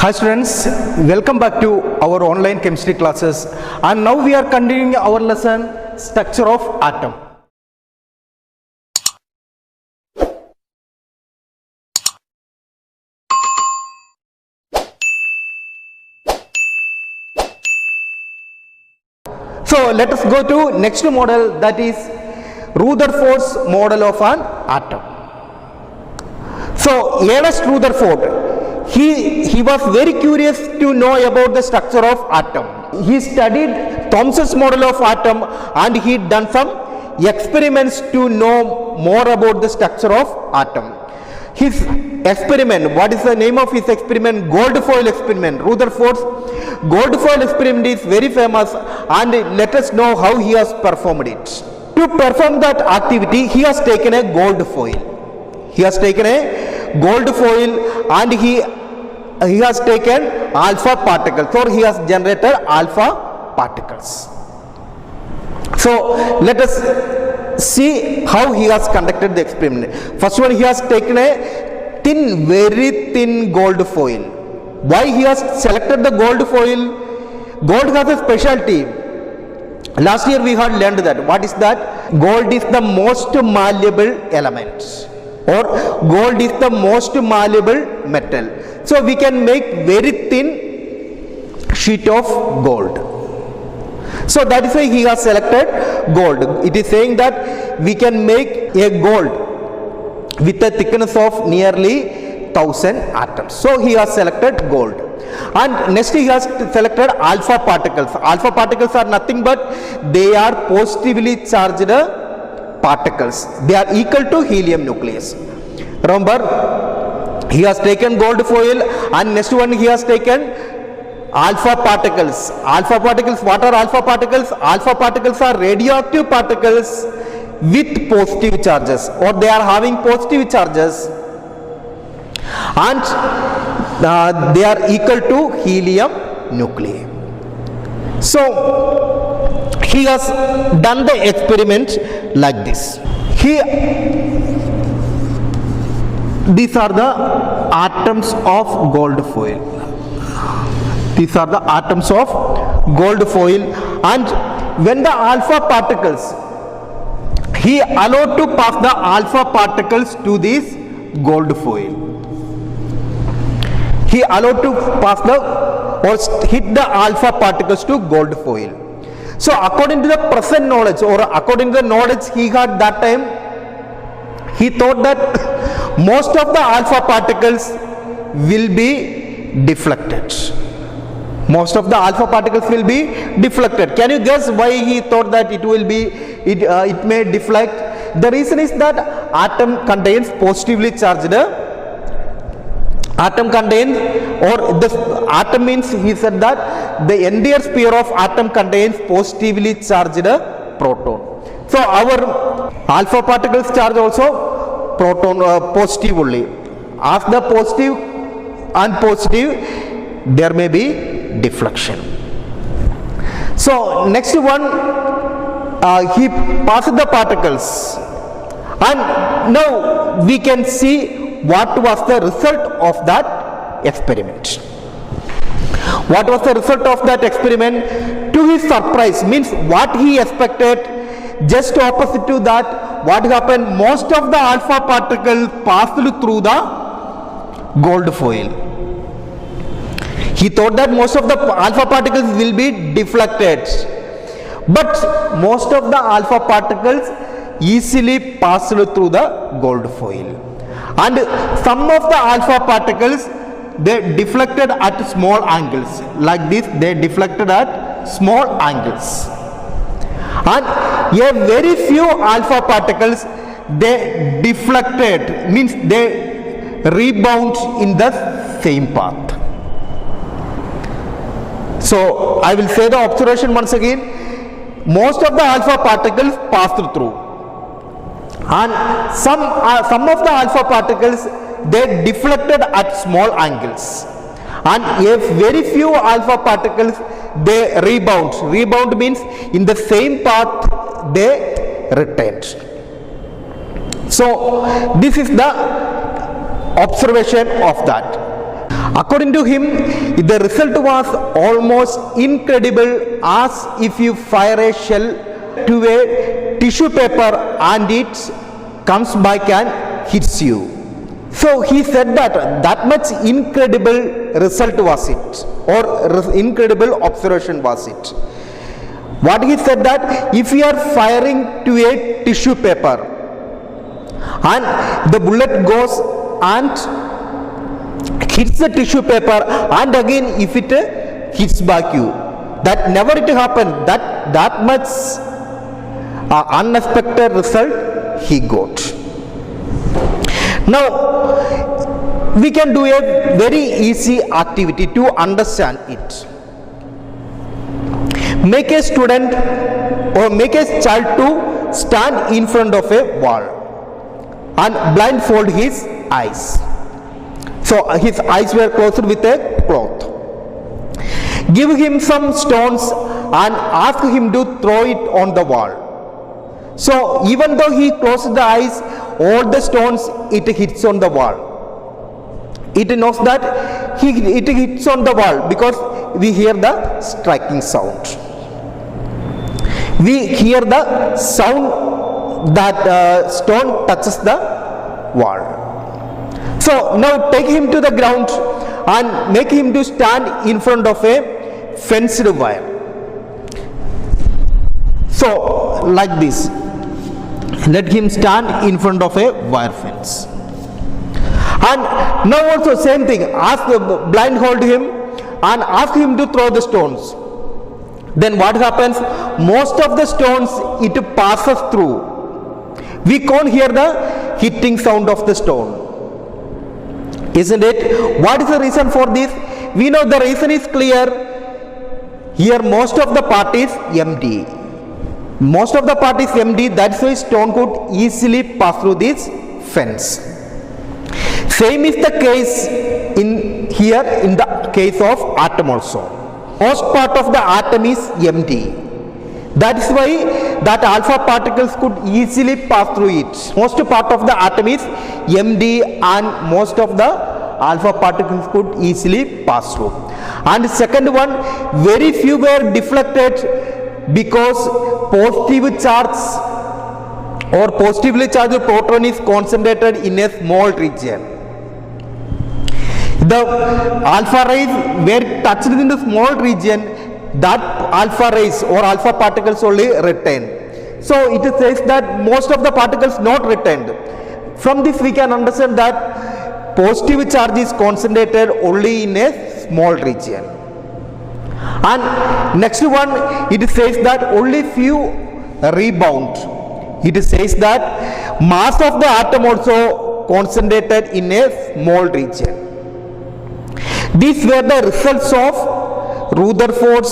Hi students, welcome back to our online chemistry classes, and now we are continuing our lesson structure of atom. So let us go to next model, that is Rutherford's model of an atom. So Ernest Rutherford, he was very curious to know about the structure of atom. He studied Thomson's model of atom and he done some experiments to know more about the structure of atom. His experiment, what is the name of his experiment? Gold foil experiment. Rutherford's gold foil experiment is very famous, and let us know how he has performed it. To perform that activity, he has taken a gold foil. He has taken a gold foil and he has taken alpha particles, or he has generated alpha particles. So let us see how he has conducted the experiment. First one, he has taken a thin, very thin gold foil. Why he has selected the gold foil? Gold has a specialty. Last year we had learned that. What is that? Gold is the most malleable element, or gold is the most malleable metal. So we can make very thin sheet of gold. So that is why he has selected gold. It is saying that we can make a gold with a thickness of nearly 1000 atoms. So he has selected gold. And next he has selected alpha particles. Alpha particles are nothing but they are positively charged particles. They are equal to helium nucleus. Remember, he has taken gold foil, and next one he has taken alpha particles. Alpha particles, what are alpha particles? Alpha particles are radioactive particles with positive charges, or they are having positive charges, and they are equal to helium nuclei. So he has done the experiment like this. These are the atoms of gold foil. These are the atoms of gold foil, and when the alpha particles, he allowed to pass the alpha particles to this gold foil. He allowed to pass or hit the alpha particles to gold foil. So according to the present knowledge, or according to the knowledge he had that time, he thought that most of the alpha particles will be deflected. Most of the alpha particles will be deflected. Can you guess why he thought that it may deflect? The reason is that atom contains positively charged. Atom contains, or the atom means, he said that the entire sphere of atom contains positively charged proton. So our alpha particles charge also proton positive only. After the positive and positive, there may be deflection. So next one, he passed the particles, and now we can see what was the result of that experiment. What was the result of that experiment? To his surprise, means what he expected, just opposite to that, what happened? Most of the alpha particles passed through the gold foil. He thought that most of the alpha particles will be deflected, but most of the alpha particles easily passed through the gold foil, and some of the alpha particles, they deflected at small angles. Like this, they deflected at small angles, and a very few alpha particles, they deflected, means they rebound in the same path. So I will say the observation once again. Most of the alpha particles passed through, and some of the alpha particles, they deflected at small angles, and a very few alpha particles, they rebound. Rebound means in the same path they retained. So this is the observation of that. According to him, the result was almost incredible, as if you fire a shell to a tissue paper and it comes back and hits you. So he said that much incredible result was it, or incredible observation was it. What he said, that if you are firing to a tissue paper and the bullet goes and hits the tissue paper, and again if it hits back you, that never it happened, that much unexpected result he got. Now we can do a very easy activity to understand it. Make a student or make a child to stand in front of a wall and blindfold his eyes. So his eyes were closed with a cloth. Give him some stones and ask him to throw it on the wall. So even though he closed the eyes, all the stones it hits on the wall. It knows that it hits on the wall because we hear the striking sound. We hear the sound that stone touches the wall. So now take him to the ground and make him to stand in front of a fenced wire. So like this, let him stand in front of a wire fence. And now also same thing, blindfold him and ask him to throw the stones. Then what happens? Most of the stones it passes through. We can't hear the hitting sound of the stone, isn't it? What is the reason for this? We know the reason is clear. Here most of the part is empty. Most of the part is empty, that's why stone could easily pass through this fence. Same is the case in the case of atom also. Most part of the atom is empty. That is why that alpha particles could easily pass through it. Most part of the atom is empty and most of the alpha particles could easily pass through. And second one, very few were deflected because positive charge or positively charged proton is concentrated in a small region. The alpha rays were touched in the small region, that alpha rays or alpha particles only retained. So it says that most of the particles not retained. From this we can understand that positive charge is concentrated only in a small region. And next one, it says that only few rebound. It says that mass of the atom also concentrated in a small region. These were the results of Rutherford's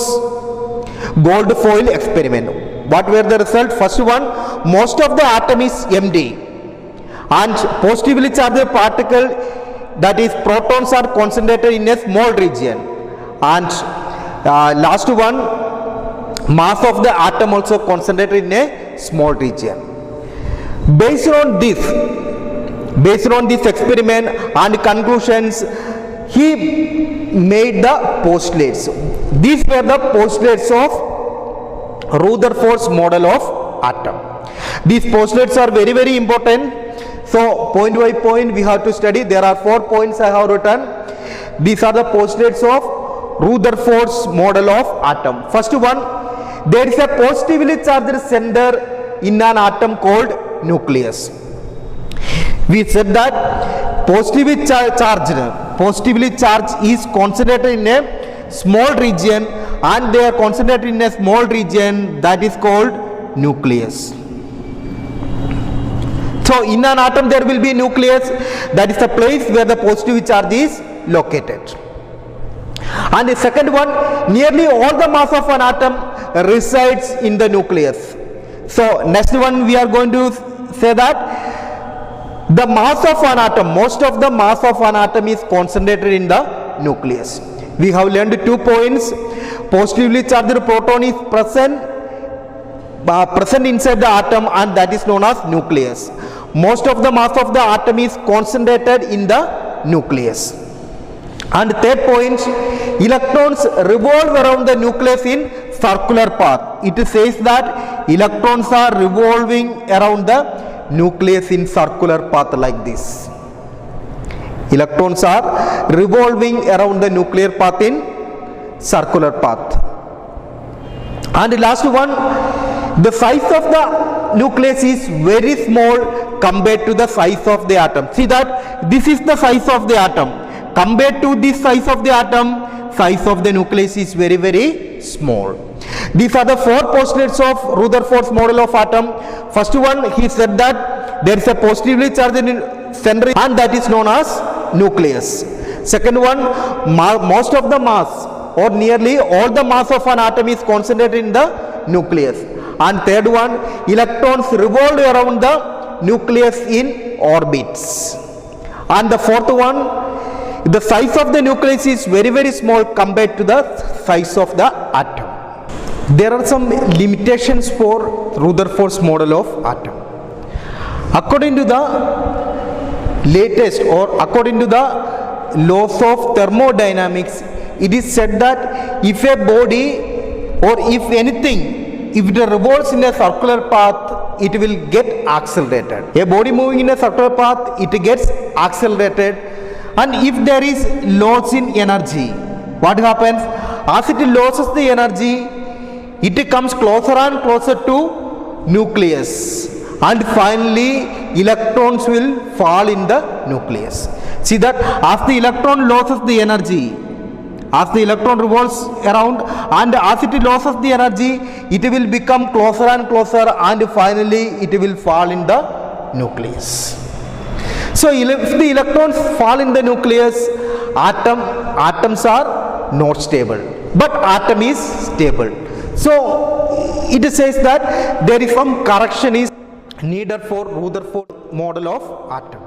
gold foil experiment. What were the results? First one, most of the atom is empty and positively charged particle, that is protons, are concentrated in a small region. And last one, mass of the atom also concentrated in a small region. Based on this experiment and conclusions, he made the postulates. These were the postulates of Rutherford's model of atom. These postulates are very, very important. So point by point we have to study. There are 4 points I have written. These are the postulates of Rutherford's model of atom. First one, there is a positively charged center in an atom called nucleus. We said that positively charged is concentrated in a small region, and they are concentrated in a small region that is called nucleus. So in an atom there will be nucleus, that is the place where the positive charge is located. And the second one, nearly all the mass of an atom resides in the nucleus. So next one we are going to say that the mass of an atom, most of the mass of an atom is concentrated in the nucleus. We have learned 2 points. Positively charged proton is present inside the atom, and that is known as nucleus. Most of the mass of the atom is concentrated in the nucleus. And third point, electrons revolve around the nucleus in circular path. It says that electrons are revolving around the nucleus in circular path like this. Electrons are revolving around the nuclear path in circular path. And the last one, the size of the nucleus is very small compared to the size of the atom. See that this is the size of the atom. Compared to this size of the atom, size of the nucleus is very, very small. These are the four postulates of Rutherford's model of atom. First one, he said that there is a positively charged center and that is known as nucleus. Second one, most of the mass or nearly all the mass of an atom is concentrated in the nucleus. And third one, electrons revolve around the nucleus in orbits. And the fourth one, the size of the nucleus is very, very small compared to the size of the atom. There are some limitations for Rutherford's model of atom. According to the latest or according to the laws of thermodynamics, it is said that if a body or if anything, if it revolves in a circular path, it will get accelerated. A body moving in a circular path, it gets accelerated. And if there is loss in energy, what happens? As it loses the energy, it comes closer and closer to nucleus. And finally, electrons will fall in the nucleus. See that as the electron loses the energy, as the electron revolves around and as it loses the energy, it will become closer and closer and finally it will fall in the nucleus. So if the electrons fall in the nucleus, atoms are not stable, but atom is stable. So it says that there is some correction is needed for Rutherford model of atom.